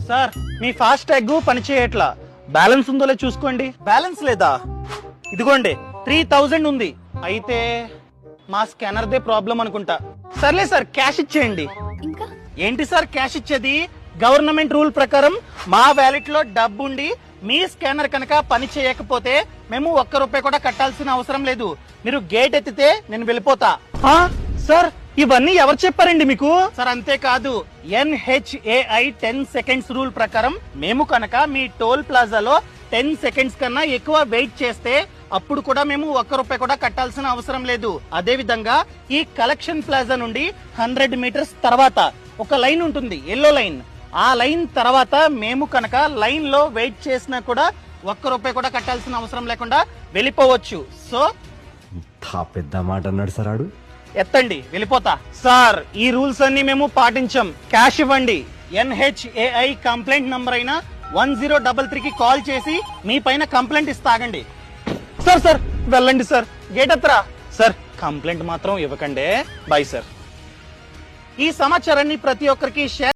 Sir మీ fast tag పని చేయట్లా. Balance ఉందో లేదో చూసుకోండి. బ్యాలెన్స్ లేదా? ఇదిగోండి 3000 ఉంది. అయితే మా స్కానర్ దే ప్రాబ్లం అనుకుంటా. సర్లే సార్, క్యాష్ ఇచ్చేయండి. ఇంకా ఏంటి సార్ క్యాష్ ఇచ్చేది? గవర్నమెంట్ రూల్ ప్రకారం మా వ్యాలెట్ లో డబ్బు ఉండి మీ స్కానర్ కనుక పని చేయకపోతే మేము ₹1 కూడా కట్టాల్సిన అవసరం లేదు. మీరు గేట్ ఎత్తితే నేను వెళ్ళిపోతా. సార్ ఇవన్నీ ఎవరు చెప్పారండి మీకు? సార్ అంతేకాదు, NHAI 10 seconds రూల్ ప్రకారం మేము కనుక మీ టోల్ ప్లాజాలో 10 seconds కన్నా ఎక్కువ వెయిట్ చేస్తే అప్పుడు కూడా మేము ₹1 కూడా కట్టాల్సిన అవసరం లేదు. అదే విధంగా ఈ కలెక్షన్ ప్లాజా నుండి 100 meters తర్వాత ఒక లైన్ ఉంటుంది, ఎల్లో లైన్. ఆ లైన్ తర్వాత మేము కనుక లైన్ లో వెయిట్ చేసినా కూడా ₹1 కూడా కట్టాల్సిన అవసరం లేకుండా వెళ్ళిపోవచ్చు. సో పెద్ద మాట అన్నాడు సార్ ఆడు. ఎత్తండి, వెళ్ళిపోతా. సార్ ఈ రూల్స్ అన్ని మేము పాటించాం. క్యాష్ ఇవ్వండి. NHAI కంప్లైంట్ నంబర్ అయిన 1033కి కాల్ చేసి మీ పైన కంప్లైంట్ ఇస్తాగండి. సార్ సార్ వెళ్ళండి సార్, గేట్ ఎత్తరా. సార్ కంప్లైంట్ మాత్రం ఇవ్వకండి. Bye sir. ఈ సమాచారాన్ని ప్రతి ఒక్కరికి షేర్